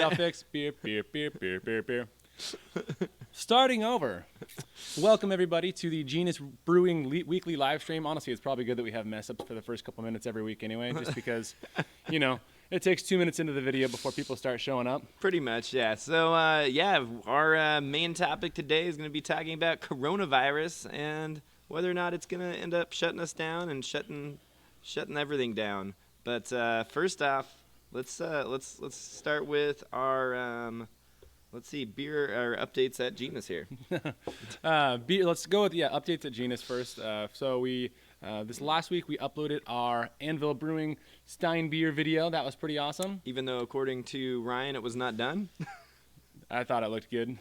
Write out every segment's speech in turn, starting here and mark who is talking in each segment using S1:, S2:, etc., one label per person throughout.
S1: I'll fix beer. Starting over. Welcome, everybody, to the Genus Brewing weekly live stream. Honestly, it's probably good that we have mess-ups for the first couple minutes every week anyway, just because, it takes 2 minutes into the video before people start showing up.
S2: Pretty much, yeah. So, our main topic today is going to be talking about coronavirus and whether or not it's going to end up shutting us down and shutting everything down. But first off, let's start with our beer or updates at Genus here.
S1: Let's go with updates at Genus first. So we this last week we uploaded our Anvil Brewing Stein beer video. That was pretty awesome.
S2: Even though according to Ryan it was not done.
S1: I thought it looked good.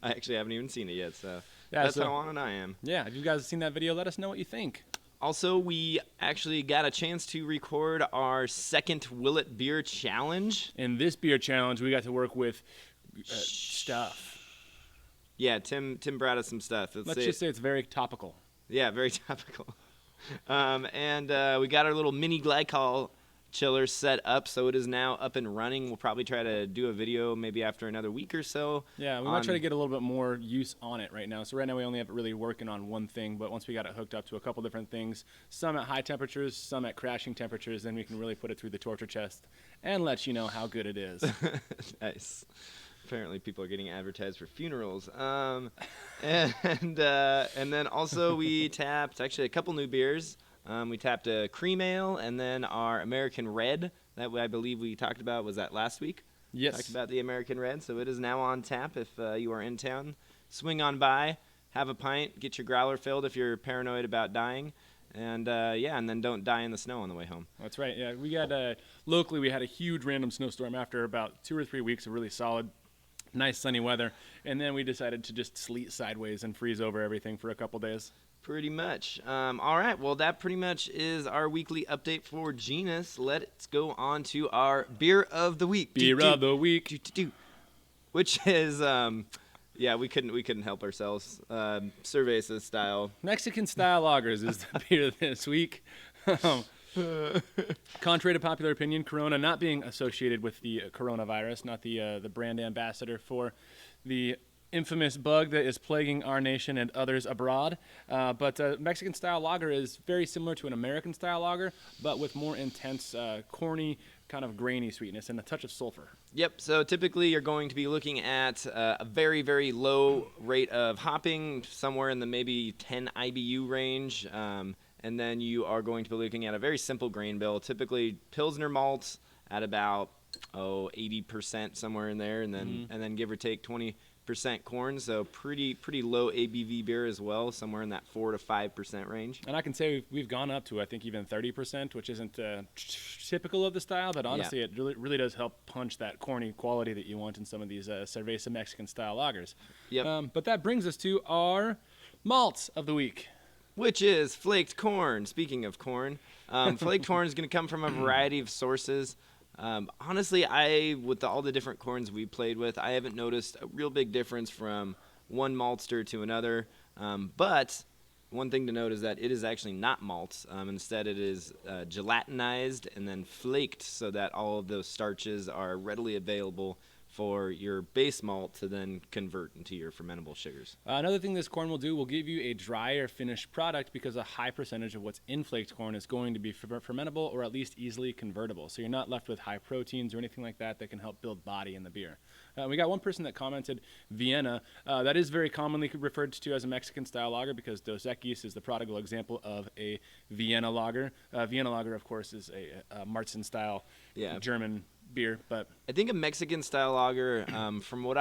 S2: I actually haven't even seen it yet, so that's how on it I am.
S1: Yeah, if you guys have seen that video, let us know what you think.
S2: Also, we actually got a chance to record our second Will It Beer Challenge.
S1: In this beer challenge, we got to work with stuff.
S2: Yeah, Tim brought us some stuff.
S1: Let's just say it's very topical.
S2: Yeah, very topical. And we got our little mini glycol chiller set up, so it is now up and running. We'll probably try to do a video maybe after another week or so.
S1: Yeah, we might try to get a little bit more use on it right now. So right now we only have it really working on one thing, but once we got it hooked up to a couple different things, some at high temperatures, some at crashing temperatures, then we can really put it through the torture chest and let you know how good it is.
S2: Nice. Apparently people are getting advertised for funerals. And then also we tapped actually a couple new beers. We tapped a cream ale and then our American Red that I believe we talked about. Was that last week?
S1: Yes.
S2: Talked about the American Red, so it is now on tap. If you are in town, swing on by, have a pint, get your growler filled if you're paranoid about dying. And and then don't die in the snow on the way home.
S1: That's right. Yeah, we got locally we had a huge random snowstorm after about 2 or 3 weeks of really solid, nice sunny weather, and then we decided to just sleet sideways and freeze over everything for a couple days.
S2: Pretty much. All right. Well, that pretty much is our weekly update for Genus. Let's go on to our beer of the week.
S1: Beer of the week,
S2: which is we couldn't help ourselves. Cerveza style.
S1: Mexican style lagers is the beer this week. Contrary to popular opinion, Corona not being associated with the coronavirus, not the brand ambassador for the infamous bug that is plaguing our nation and others abroad. But Mexican-style lager is very similar to an American-style lager, but with more intense, corny, kind of grainy sweetness and a touch of sulfur.
S2: Yep, so typically you're going to be looking at a very, very low rate of hopping, somewhere in the maybe 10 IBU range, and then you are going to be looking at a very simple grain bill, typically Pilsner malts at about 80% somewhere in there, and then give or take 20% corn, so pretty low ABV beer as well, somewhere in that 4 to 5% range.
S1: And I can say we've gone up to I think even 30%, which isn't typical of the style, but honestly it really does help punch that corny quality that you want in some of these Cerveza Mexican style lagers.
S2: Yep.
S1: But that brings us to our malt of the week,
S2: which is flaked corn. Speaking of corn, flaked corn is going to come from a variety of sources. Honestly, with all the different corns we played with, I haven't noticed a real big difference from one maltster to another. But one thing to note is that it is actually not malt. Instead, it is gelatinized and then flaked so that all of those starches are readily available for your base malt to then convert into your fermentable sugars.
S1: Another thing this corn will do will give you a drier finished product because a high percentage of what's in flaked corn is going to be fermentable or at least easily convertible. So you're not left with high proteins or anything like that can help build body in the beer. We got one person that commented Vienna. That is very commonly referred to as a Mexican-style lager because Dos Equis is the prodigal example of a Vienna lager. Vienna lager, of course, is a Marzen-style German beer, but
S2: I think a Mexican-style lager, from what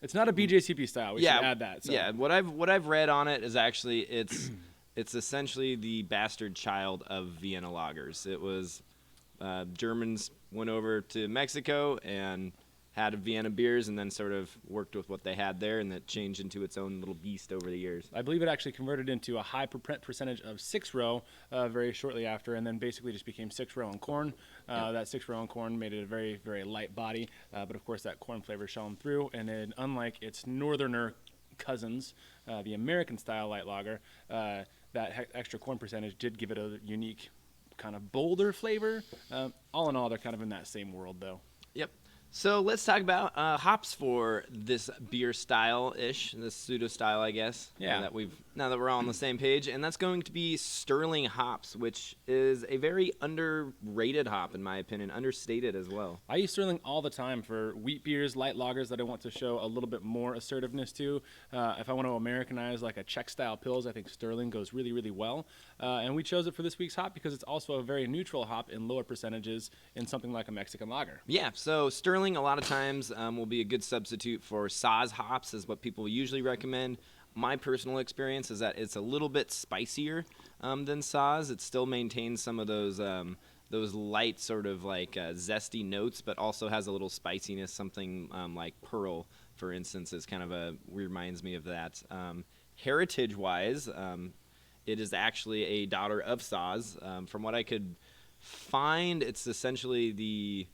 S1: it's not a BJCP style. We should add that. So.
S2: Yeah, what I've read on it is actually it's essentially the bastard child of Vienna lagers. It was Germans went over to Mexico and had Vienna beers and then sort of worked with what they had there, and that changed into its own little beast over the years.
S1: I believe it actually converted into a high percentage of 6-row very shortly after, and then basically just became 6-row on corn. That 6-row on corn made it a very, very light body, but of course that corn flavor shone through, and then unlike its northerner cousins, the American-style light lager, that extra corn percentage did give it a unique kind of bolder flavor. All in all, they're kind of in that same world, though.
S2: Yep. So let's talk about hops for this beer style-ish, this pseudo style, I guess.
S1: Yeah.
S2: Now that we're all on the same page, and that's going to be Sterling hops, which is a very underrated hop in my opinion, understated as well.
S1: I use Sterling all the time for wheat beers, light lagers that I want to show a little bit more assertiveness to. If I want to Americanize like a Czech-style pils, I think Sterling goes really, really well. And we chose it for this week's hop because it's also a very neutral hop in lower percentages in something like a Mexican lager.
S2: Yeah, so Sterling a lot of times will be a good substitute for Saaz hops, is what people usually recommend. My personal experience is that it's a little bit spicier than Saaz. It still maintains some of those light sort of like zesty notes, but also has a little spiciness. Something like Pearl, for instance, is kind of reminds me of that. Heritage-wise, it is actually a daughter of Saaz. From what I could find, it's essentially the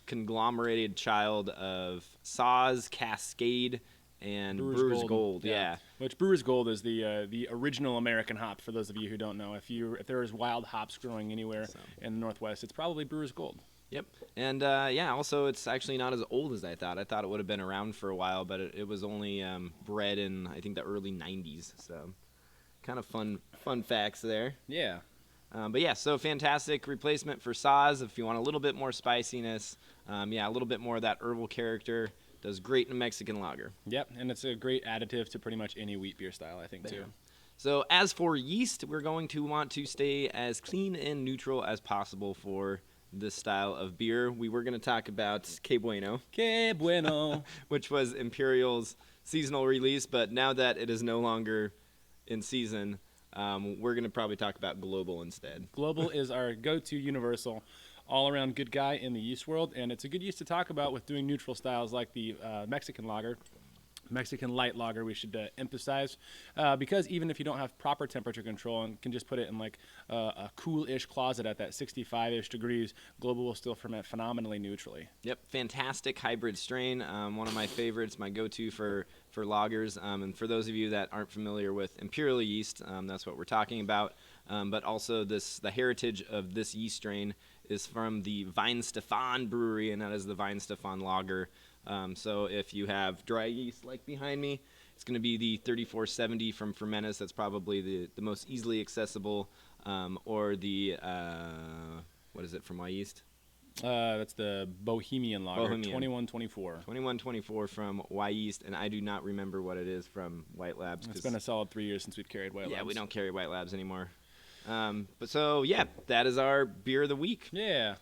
S2: conglomerated child of Saaz, Cascade, and Brewer's Gold. Yeah.
S1: Which Brewer's Gold is the original American hop. For those of you who don't know, if there is wild hops growing anywhere in the Northwest, it's probably Brewer's Gold.
S2: Yep. And also it's actually not as old as I thought. I thought it would have been around for a while, but it was only bred in I think the early '90s. So kind of fun facts there.
S1: Yeah.
S2: But yeah, so fantastic replacement for Saaz if you want a little bit more spiciness. A little bit more of that herbal character. Does great in a Mexican lager.
S1: Yep, and it's a great additive to pretty much any wheat beer style, I think, too.
S2: So as for yeast, we're going to want to stay as clean and neutral as possible for this style of beer. We were going to talk about Que Bueno.
S1: Que Bueno.
S2: Which was Imperial's seasonal release, but now that it is no longer in season, we're going to probably talk about Global instead.
S1: Global is our go-to universal all-around good guy in the yeast world, and it's a good yeast to talk about with doing neutral styles like the Mexican lager. Mexican light lager we should emphasize because even if you don't have proper temperature control and can just put it in like a cool-ish closet at that 65-ish degrees, Global will still ferment phenomenally neutrally.
S2: Yep, fantastic hybrid strain. One of my favorites, my go-to for lagers. And for those of you that aren't familiar with Imperial yeast, that's what we're talking about. But also the heritage of this yeast strain is from the Weihenstephan Brewery, and that is the Weihenstephan lager. So if you have dry yeast like behind me, it's going to be the 3470 from Fermentis. That's probably the most easily accessible. Or the, what is it from Yeast?
S1: That's the Bohemian lager, 2124.
S2: 2124 from Yeast, and I do not remember what it is from White Labs.
S1: It's been a solid 3 years since we've carried White Labs.
S2: Yeah, we don't carry White Labs anymore. That is our beer of the week.
S1: Yeah.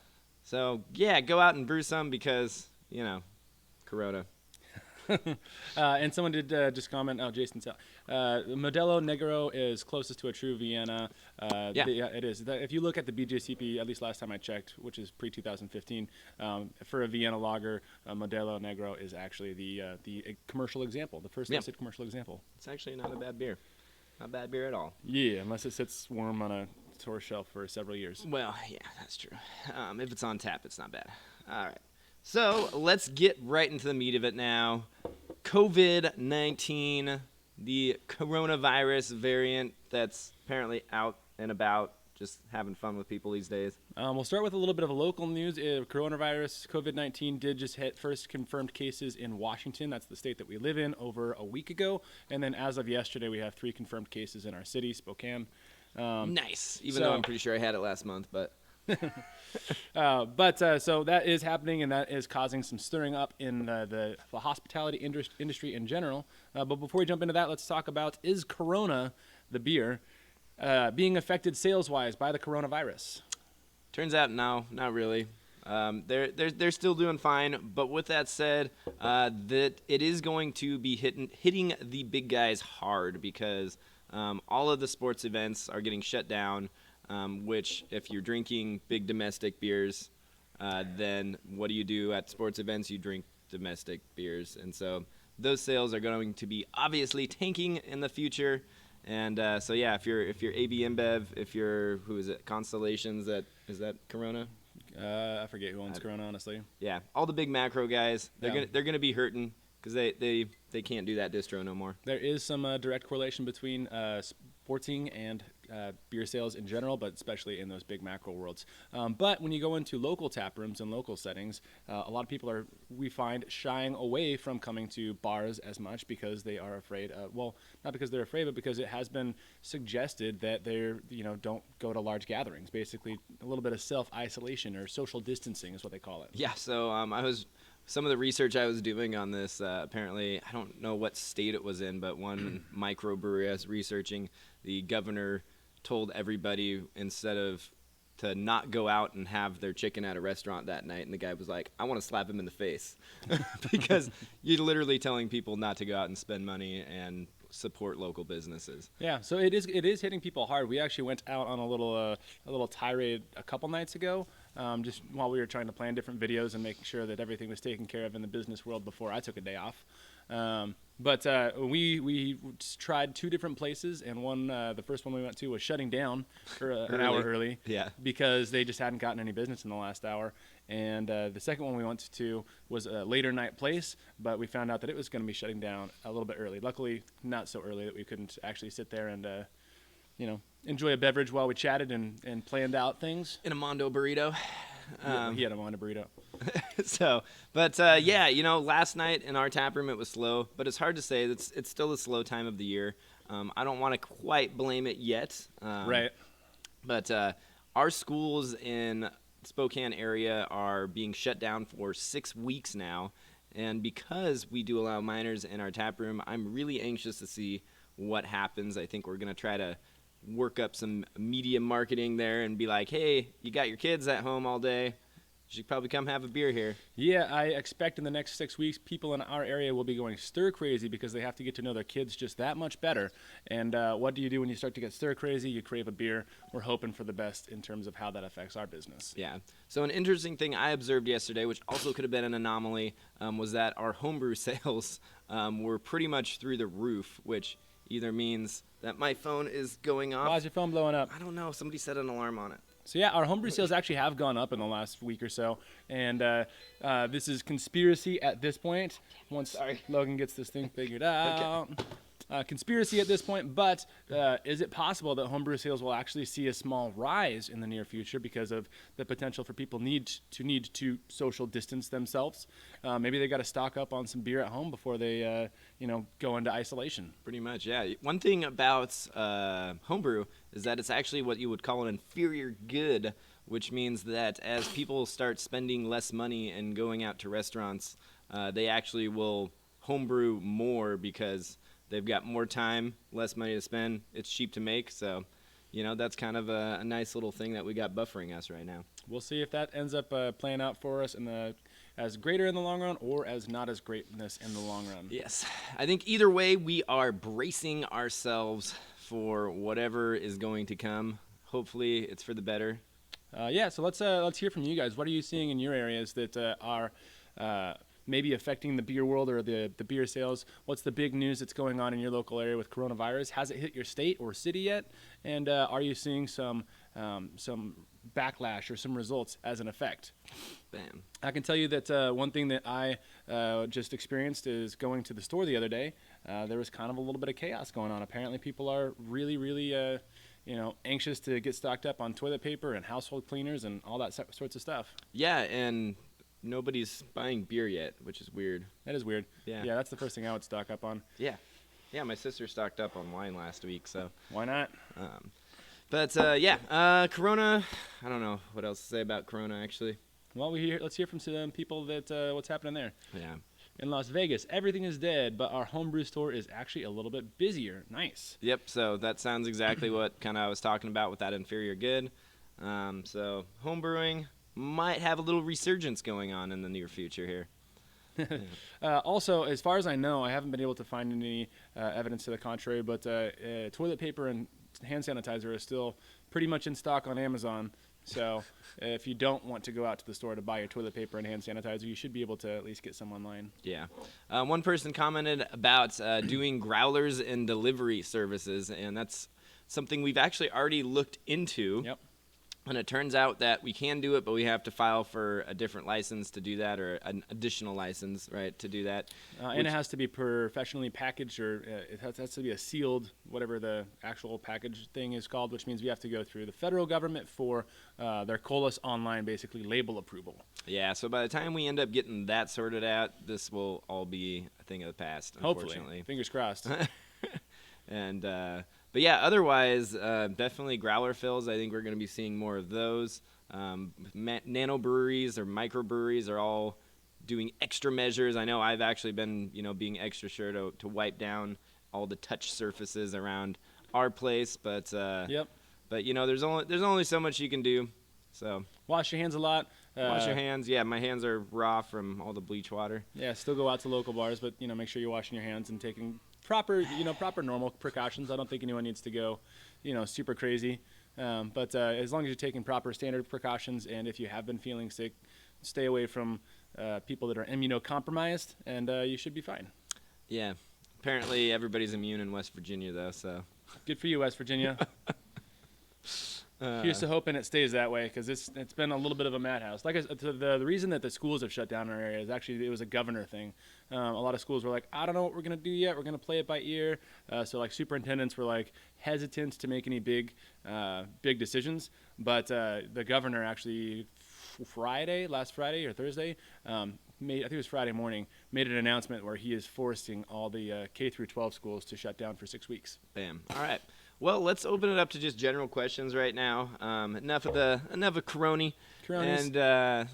S2: So, yeah, go out and brew some because, Corona.
S1: And someone did just comment, Jason said, Modelo Negro is closest to a true Vienna. It is. If you look at the BJCP, at least last time I checked, which is pre-2015, for a Vienna lager, Modelo Negro is actually the commercial example, the first listed commercial example.
S2: It's actually not a bad beer. Not bad beer at all.
S1: Yeah, unless it sits warm on a store shelf for several years.
S2: Well, yeah, that's true. If it's on tap, it's not bad. All right. So let's get right into the meat of it now. COVID-19, the coronavirus variant that's apparently out and about, just having fun with people these days.
S1: We'll start with a little bit of a local news. Coronavirus, COVID-19 did just hit first confirmed cases in Washington. That's the state that we live in over a week ago. And then as of yesterday, we have 3 confirmed cases in our city, Spokane.
S2: Nice. Even though I'm pretty sure I had it last month, but...
S1: So that is happening, and that is causing some stirring up in the hospitality industry in general. But before we jump into that, let's talk about, is Corona, the beer, being affected sales-wise by the coronavirus?
S2: Turns out, no, not really. They're still doing fine. But with that said, that it is going to be hitting the big guys hard because all of the sports events are getting shut down. Which, if you're drinking big domestic beers, then what do you do at sports events? You drink domestic beers, and so those sales are going to be obviously tanking in the future. And if you're AB InBev, if you're Constellations, is that Corona?
S1: I forget who owns Corona, honestly.
S2: Yeah, all the big macro guys, they're gonna be hurting because they can't do that distro no more.
S1: There is some direct correlation between sporting and beer sales in general, but especially in those big macro worlds. But when you go into local tap rooms and local settings, a lot of people are, we find, shying away from coming to bars as much because they are afraid of, well, not because they're afraid, but because it has been suggested that they're, don't go to large gatherings. Basically, a little bit of self-isolation or social distancing is what they call it.
S2: Yeah, so some of the research I was doing on this, apparently, I don't know what state it was in, but one microbrewery I was researching, the governor told everybody to not go out and have their chicken at a restaurant that night, and the guy was like, I want to slap him in the face because you're literally telling people not to go out and spend money and support local businesses.
S1: Yeah, so it is hitting people hard. We actually went out on a little tirade a couple nights ago, just while we were trying to plan different videos and making sure that everything was taken care of in the business world before I took a day off. But we tried 2 different places, and the first one we went to was shutting down for an hour early, because they just hadn't gotten any business in the last hour. And the second one we went to was a later night place, but we found out that it was going to be shutting down a little bit early. Luckily, not so early that we couldn't actually sit there and enjoy a beverage while we chatted and planned out things.
S2: In a Mondo burrito.
S1: He had a Mondo burrito.
S2: Last night in our tap room it was slow, but it's hard to say. It's still a slow time of the year. I don't want to quite blame it yet.
S1: Right.
S2: But our schools in Spokane area are being shut down for 6 weeks now, and because we do allow minors in our tap room, I'm really anxious to see what happens. I think we're going to try to work up some media marketing there and be like, hey, you got your kids at home all day, you should probably come have a beer here.
S1: Yeah, I expect in the next 6 weeks, people in our area will be going stir crazy because they have to get to know their kids just that much better. And what do you do when you start to get stir crazy? You crave a beer. We're hoping for the best in terms of how that affects our business.
S2: Yeah. So an interesting thing I observed yesterday, which also could have been an anomaly, was that our homebrew sales were pretty much through the roof, which either means that my phone is going off.
S1: Why is your phone blowing up?
S2: I don't know. Somebody set an alarm on it.
S1: So yeah, our homebrew sales actually have gone up in the last week or so, and this is conspiracy at this point. Once Logan gets this thing figured out. Okay. Conspiracy at this point, but is it possible that homebrew sales will actually see a small rise in the near future because of the potential for people need to social distance themselves? Maybe they got to stock up on some beer at home before they go into isolation.
S2: Pretty much, yeah. One thing about homebrew is that it's actually what you would call an inferior good, which means that as people start spending less money and going out to restaurants, they actually will homebrew more because they've got more time, less money to spend. It's cheap to make, so that's kind of a nice little thing that we got buffering us right now.
S1: We'll see if that ends up playing out for us as greater in the long run or as not as greatness in the long run.
S2: Yes, I think either way we are bracing ourselves for whatever is going to come. Hopefully, it's for the better.
S1: So let's hear from you guys. What are you seeing in your areas that are maybe affecting the beer world or the beer sales? What's the big news that's going on in your local area with coronavirus? Has it hit your state or city yet? And are you seeing some backlash or some results as an effect?
S2: Bam.
S1: I can tell you that one thing that I just experienced is going to the store the other day. There was kind of a little bit of chaos going on. Apparently people are really, really anxious to get stocked up on toilet paper and household cleaners and all that sorts of stuff.
S2: Yeah, and nobody's buying beer yet, which is weird.
S1: That is weird.
S2: Yeah,
S1: that's the first thing I would stock up on.
S2: Yeah, my sister stocked up on wine last week, so
S1: why not?
S2: Corona. I don't know what else to say about Corona, actually.
S1: Well, let's hear from some people that what's happening there.
S2: Yeah.
S1: In Las Vegas, everything is dead, but our homebrew store is actually a little bit busier. Nice.
S2: Yep. So that sounds exactly what kind of I was talking about with that inferior good. So homebrewing might have a little resurgence going on in the near future here.
S1: Also, as far as I know, I haven't been able to find any evidence to the contrary, but toilet paper and hand sanitizer is still pretty much in stock on Amazon. So if you don't want to go out to the store to buy your toilet paper and hand sanitizer, you should be able to at least get some online.
S2: Yeah. One person commented about doing growlers and delivery services, and that's something we've actually already looked into.
S1: Yep.
S2: And it turns out that we can do it, but we have to file for a different license to do that, or an additional license, right, to do that.
S1: And it has to be professionally packaged, or it has to be a sealed, whatever the actual package thing is called, which means we have to go through the federal government for their Colas Online, basically, label approval.
S2: Yeah, so by the time we end up getting that sorted out, this will all be a thing of the past, unfortunately.
S1: Hopefully. Fingers crossed.
S2: And but yeah, otherwise, definitely growler fills. I think we're going to be seeing more of those. Nano breweries or microbreweries are all doing extra measures. I know I've actually been, being extra sure to wipe down all the touch surfaces around our place. But
S1: Yep.
S2: But there's only so much you can do. So
S1: Wash your hands a lot.
S2: wash your hands. Yeah, my hands are raw from all the bleach water.
S1: Yeah, still go out to local bars, but make sure you're washing your hands and taking proper normal precautions. I don't think anyone needs to go, super crazy. But as long as you're taking proper standard precautions, and if you have been feeling sick, stay away from people that are immunocompromised, and you should be fine.
S2: Yeah. Apparently everybody's immune in West Virginia, though. So
S1: good for you, West Virginia. Here's to hoping it stays that way, because it's been a little bit of a madhouse. Like the reason that the schools have shut down in our area is actually it was a governor thing. A lot of schools were like, I don't know what we're gonna do yet. We're gonna play it by ear. So like superintendents were like hesitant to make any big decisions. But the governor actually last Friday or Thursday, I think it was Friday morning, made an announcement where he is forcing all the K through 12 schools to shut down for 6 weeks.
S2: Bam. All right. Well, let's open it up to just general questions right now. Enough of Coroni. And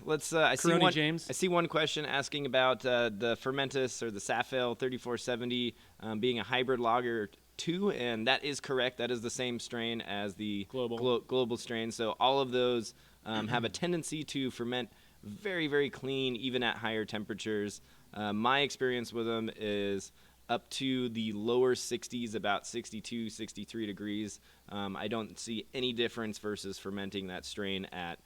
S2: let's. I see one question asking about the Fermentus or the Safale 3470 being a hybrid lager 2, and that is correct. That is the same strain as the global strain. So all of those have a tendency to ferment very, very clean, even at higher temperatures. My experience with them is up to the lower 60s, about 62, 63 degrees. I don't see any difference versus fermenting that strain at,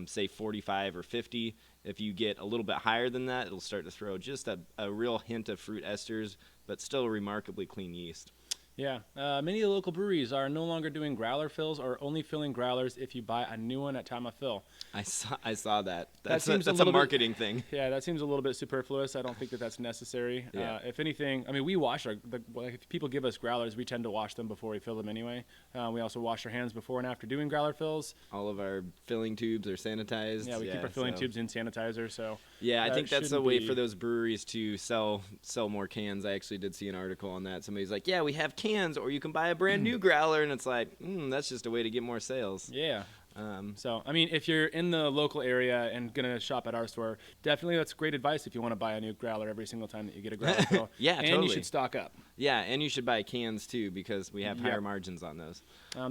S2: say, 45 or 50. If you get a little bit higher than that, it'll start to throw just a real hint of fruit esters, but still remarkably clean yeast.
S1: Yeah, many of the local breweries are no longer doing growler fills, or only filling growlers if you buy a new one at time of fill.
S2: I saw that.
S1: That's
S2: a marketing thing.
S1: Yeah, that seems a little bit superfluous. I don't think that that's necessary.
S2: Yeah.
S1: If anything, I mean, we wash if people give us growlers, we tend to wash them before we fill them anyway. We also wash our hands before and after doing growler fills.
S2: All of our filling tubes are sanitized.
S1: Yeah, we keep our filling tubes in sanitizer. So
S2: yeah, I think that's a way for those breweries to sell more cans. I actually did see an article on that. Somebody's like, yeah, we have cans, or you can buy a brand new growler, and it's like, that's just a way to get more sales.
S1: Yeah. So, I mean, if you're in the local area and going to shop at our store, definitely that's great advice if you want to buy a new growler every single time that you get a growler fill.
S2: Yeah,
S1: and
S2: totally.
S1: You should stock up.
S2: Yeah, and you should buy cans, too, because we have higher margins on those.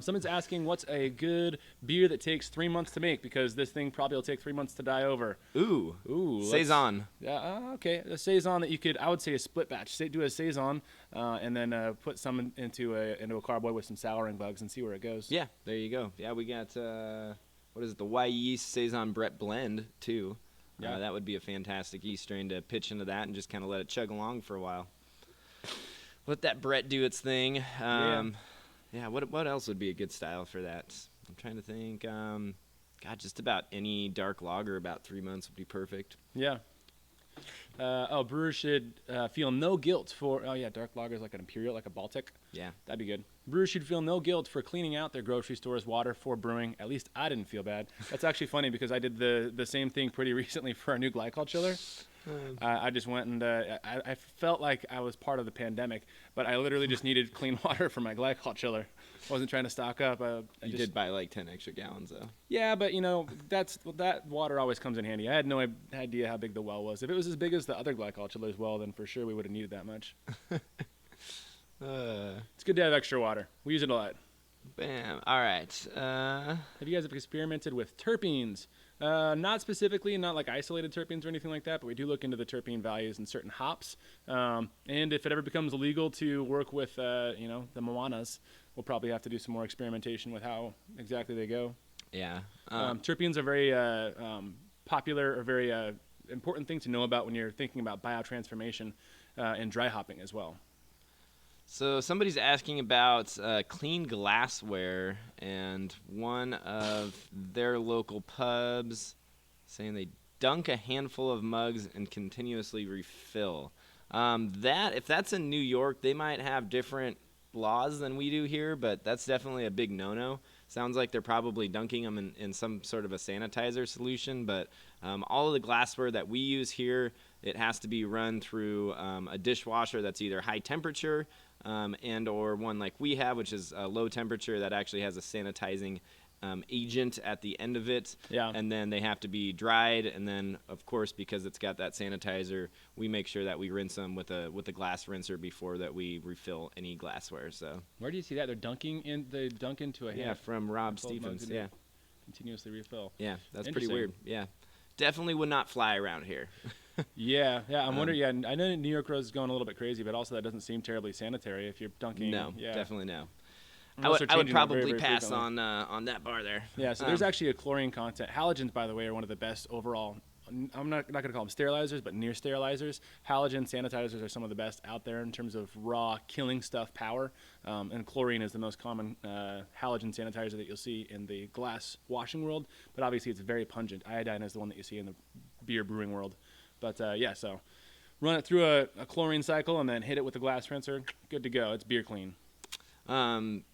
S1: Someone's asking, what's a good beer that takes 3 months to make? Because this thing probably will take 3 months to die over.
S2: Ooh. Saison.
S1: Yeah, okay. A Saison that you could, I would say a split batch. Do a Saison and then put some into a carboy with some souring bugs and see where it goes.
S2: Yeah, there you go. Yeah, we got, what is it, the Yeast Saison Brett blend, too. Yeah. That would be a fantastic yeast strain to pitch into that and just kind of let it chug along for a while. Let that Brett do its thing. Yeah, what else would be a good style for that? I'm trying to think. Just about any dark lager about 3 months would be perfect.
S1: Yeah. Brewers should feel no guilt for... Oh, yeah, dark lager is like an Imperial, like a Baltic.
S2: Yeah.
S1: That'd be good. Brewers should feel no guilt for cleaning out their grocery store's water for brewing. At least I didn't feel bad. That's actually funny because I did the same thing pretty recently for our new glycol chiller. I just went and I felt like I was part of the pandemic, but I literally just needed clean water for my glycol chiller. I wasn't trying to stock up.
S2: You did buy like 10 extra gallons, though.
S1: Yeah, but that water always comes in handy. I had no idea how big the well was. If it was as big as the other glycol chiller's well, then for sure we would have needed that much. It's good to have extra water. We use it a lot.
S2: Bam. All right.
S1: Have you guys experimented with terpenes? Not specifically, not like isolated terpenes or anything like that, but we do look into the terpene values in certain hops. And if it ever becomes illegal to work with, the Moanas, we'll probably have to do some more experimentation with how exactly they go.
S2: Yeah.
S1: Terpenes are very popular or very important thing to know about when you're thinking about biotransformation and dry hopping as well.
S2: So somebody's asking about clean glassware, and one of their local pubs saying they dunk a handful of mugs and continuously refill. If that's in New York, they might have different laws than we do here, but that's definitely a big no-no. Sounds like they're probably dunking them in some sort of a sanitizer solution, but all of the glassware that we use here, it has to be run through a dishwasher that's either high temperature and or one like we have, which is a low temperature that actually has a sanitizing agent at the end of it.
S1: Yeah.
S2: And then they have to be dried, and then of course, because it's got that sanitizer, we make sure that we rinse them with a glass rinser before that we refill any glassware. So
S1: Where do you see that? They dunk into a
S2: yeah,
S1: hand.
S2: from Rob
S1: Cold mugs
S2: Stevens.
S1: and
S2: Yeah,
S1: continuously refill.
S2: yeah, that's pretty
S1: Interesting.
S2: weird. Yeah, definitely would not fly around here.
S1: Yeah. I'm wondering. Yeah, I know New York Rose is going a little bit crazy, but also that doesn't seem terribly sanitary if you're dunking.
S2: No,
S1: Yeah.
S2: definitely no.
S1: Unless they're
S2: I would
S1: changing that very,
S2: probably
S1: very
S2: pass
S1: frequently.
S2: on that bar there.
S1: Yeah, so there's actually a chlorine content. Halogens, by the way, are one of the best overall. I'm not going to call them sterilizers, but near sterilizers. Halogen sanitizers are some of the best out there in terms of raw killing stuff power. And chlorine is the most common halogen sanitizer that you'll see in the glass washing world. But obviously, it's very pungent. Iodine is the one that you see in the beer brewing world. But yeah, so run it through a chlorine cycle and then hit it with a glass rinser. Good to go. It's beer clean.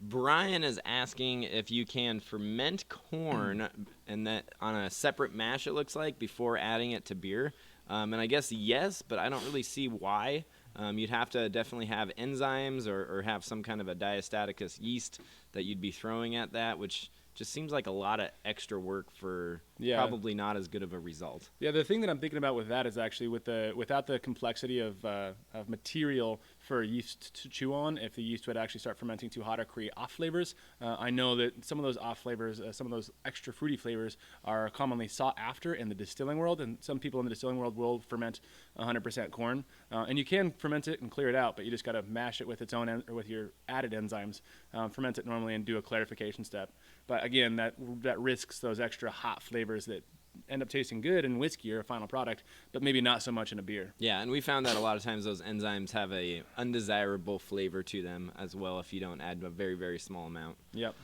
S2: Brian is asking if you can ferment corn and that on a separate mash, it looks like, before adding it to beer. And I guess yes, but I don't really see why. You'd have to definitely have enzymes or have some kind of a diastaticus yeast that you'd be throwing at that, which just seems like a lot of extra work for probably not as good of a result.
S1: Yeah, the thing that I'm thinking about with that is actually without the complexity of material for yeast to chew on. If the yeast would actually start fermenting too hot or create off flavors, I know that some of those off flavors, some of those extra fruity flavors, are commonly sought after in the distilling world. And some people in the distilling world will ferment 100% corn, and you can ferment it and clear it out, but you just got to mash it with its own or with your added enzymes, ferment it normally, and do a clarification step. But again, that risks those extra hot flavors that end up tasting good in whiskey or a final product, but maybe not so much in a beer.
S2: Yeah, and we found that a lot of times those enzymes have a undesirable flavor to them as well if you don't add a very, very small amount.
S1: Yep.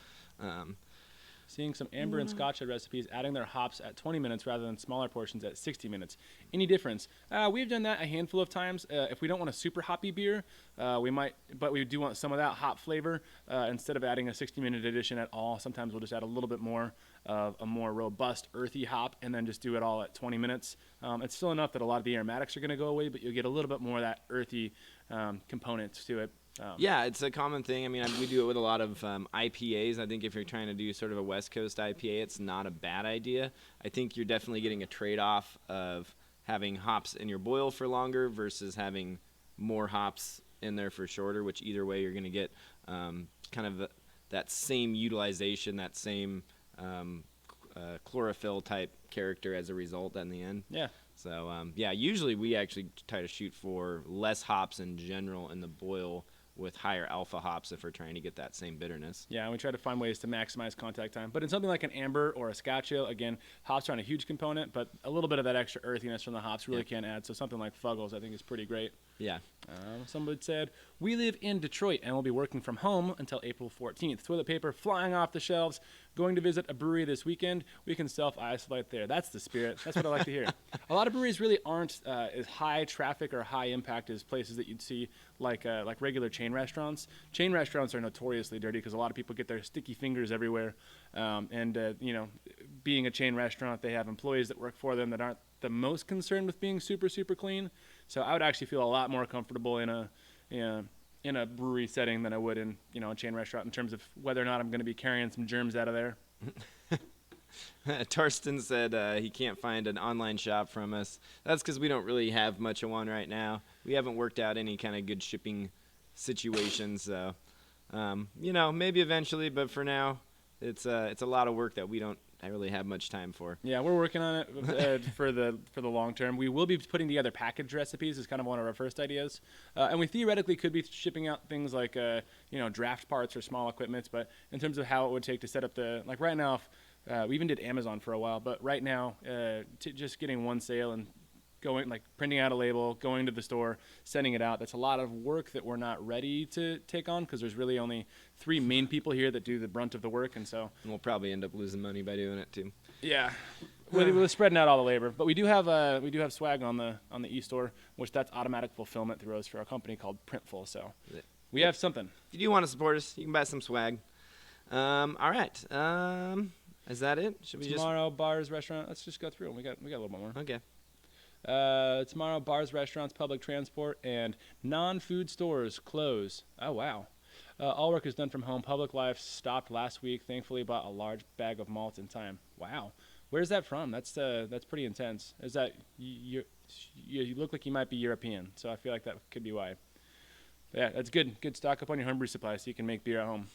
S1: Seeing some amber and scotch recipes adding their hops at 20 minutes rather than smaller portions at 60 minutes. Any difference? We've done that a handful of times. If we don't want a super hoppy beer, we might, but we do want some of that hop flavor. Instead of adding a 60-minute addition at all, sometimes we'll just add a little bit more of a more robust, earthy hop and then just do it all at 20 minutes. It's still enough that a lot of the aromatics are going to go away, but you'll get a little bit more of that earthy component to it.
S2: Yeah, it's a common thing. I mean, we do it with a lot of IPAs. I think if you're trying to do sort of a West Coast IPA, it's not a bad idea. I think you're definitely getting a trade-off of having hops in your boil for longer versus having more hops in there for shorter, which either way you're going to get kind of that same utilization, that same chlorophyll type character as a result in the end.
S1: Yeah.
S2: So, yeah, usually we actually try to shoot for less hops in general in the boil with higher alpha hops if we're trying to get that same bitterness.
S1: Yeah, and we try to find ways to maximize contact time. But in something like an amber or a scotch ale, again, hops aren't a huge component, but a little bit of that extra earthiness from the hops really can add. So something like Fuggles, I think, is pretty great.
S2: Yeah.
S1: Somebody said, we live in Detroit and we'll be working from home until April 14th. Toilet paper flying off the shelves. Going to visit a brewery this weekend. We can self-isolate there. That's the spirit. That's what I like to hear. A lot of breweries really aren't as high traffic or high impact as places that you'd see like regular chain restaurants. Chain restaurants are notoriously dirty because a lot of people get their sticky fingers everywhere. Being a chain restaurant, they have employees that work for them that aren't the most concerned with being super, super clean. So I would actually feel a lot more comfortable in a brewery setting than I would in a chain restaurant in terms of whether or not I'm going to be carrying some germs out of there.
S2: Tarston said he can't find an online shop from us. That's because we don't really have much of one right now. We haven't worked out any kind of good shipping situations. So, maybe eventually, but for now, it's a lot of work that I really have much time for.
S1: Yeah, we're working on it for the long term. We will be putting together packaged recipes as kind of one of our first ideas, and we theoretically could be shipping out things like draft parts or small equipment. But in terms of how it would take to set up right now, we even did Amazon for a while, but right now, just getting one sale and going, like printing out a label, going to the store, sending it out. That's a lot of work that we're not ready to take on because there's really only 3 main people here that do the brunt of the work, and so
S2: And we'll probably end up losing money by doing it too.
S1: yeah, we're spreading out all the labor. But we do have swag on the E store, which that's automatic fulfillment through us for our company called Printful. So we have something.
S2: If you do want to support us, you can buy some swag. All right. Is that it? Should we
S1: Tomorrow, bars, restaurant. Let's just go through them. We got a little bit more.
S2: Okay.
S1: Tomorrow, bars, restaurants, public transport, and non-food stores close. Oh, wow. All work is done from home. Public life stopped last week. Thankfully, bought a large bag of malt in time. Wow. Where's that from? That's pretty intense. Is that you look like you might be European, so I feel like that could be why. But yeah, that's good. Good stock up on your homebrew supply so you can make beer at home.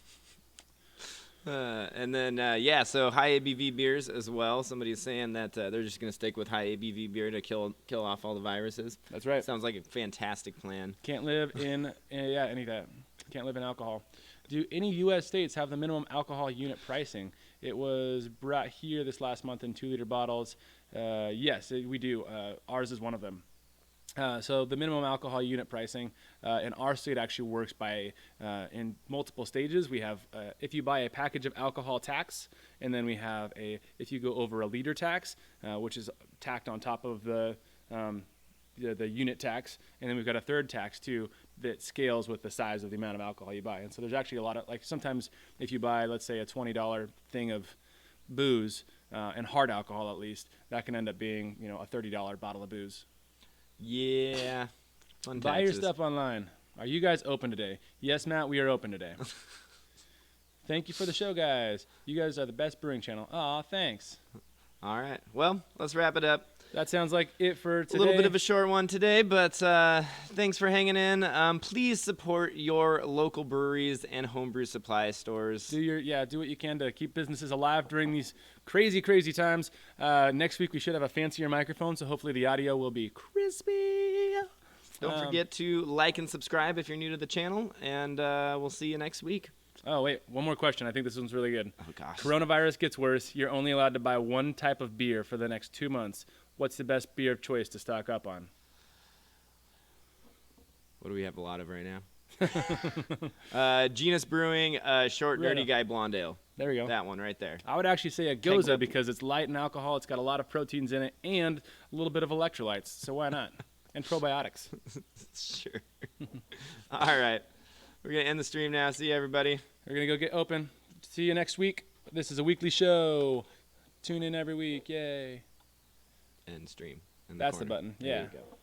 S2: And then, so high ABV beers as well. Somebody's saying that they're just going to stick with high ABV beer to kill off all the viruses.
S1: That's right.
S2: Sounds like a fantastic plan.
S1: Can't live in, any of that. Can't live in alcohol. Do any U.S. states have the minimum alcohol unit pricing? It was brought here this last month in 2-liter bottles. Yes, we do. Ours is one of them. So the minimum alcohol unit pricing in our state actually works by in multiple stages. We have if you buy a package of alcohol tax, and then we have if you go over a liter tax, which is tacked on top of the unit tax, and then we've got a third tax too that scales with the size of the amount of alcohol you buy. And so there's actually a lot of, like, sometimes if you buy, let's say, a $20 thing of booze and hard alcohol at least, that can end up being a $30 bottle of booze.
S2: Yeah. Fun
S1: Buy your
S2: taxes.
S1: stuff online. Are you guys open today? Yes, Matt, we are open today. Thank you for the show, guys. You guys are the best brewing channel. Aw, thanks.
S2: All right. Well, let's wrap it up.
S1: That sounds like it for today.
S2: A little bit of a short one today, but thanks for hanging in. Please support your local breweries and homebrew supply stores.
S1: Do what you can to keep businesses alive during these crazy, crazy times. Next week we should have a fancier microphone, so hopefully the audio will be crispy.
S2: Don't forget to like and subscribe if you're new to the channel, and we'll see you next week.
S1: Oh, wait, one more question. I think this one's really good.
S2: Oh, gosh.
S1: Coronavirus gets worse. You're only allowed to buy one type of beer for the next 2 months. What's the best beer of choice to stock up on?
S2: What do we have a lot of right now? Genus Brewing, Short Dirty Guy Blonde Ale.
S1: There we go.
S2: That one right there.
S1: I would actually say a Goza because it's light in alcohol, it's got a lot of proteins in it, and a little bit of electrolytes, so why not? And probiotics.
S2: Sure. All right. We're going to end the stream now. See you, everybody.
S1: We're going to go get open. See you next week. This is a weekly show. Tune in every week. Yay.
S2: End stream.
S1: That's the button.
S2: There
S1: Yeah.
S2: you go.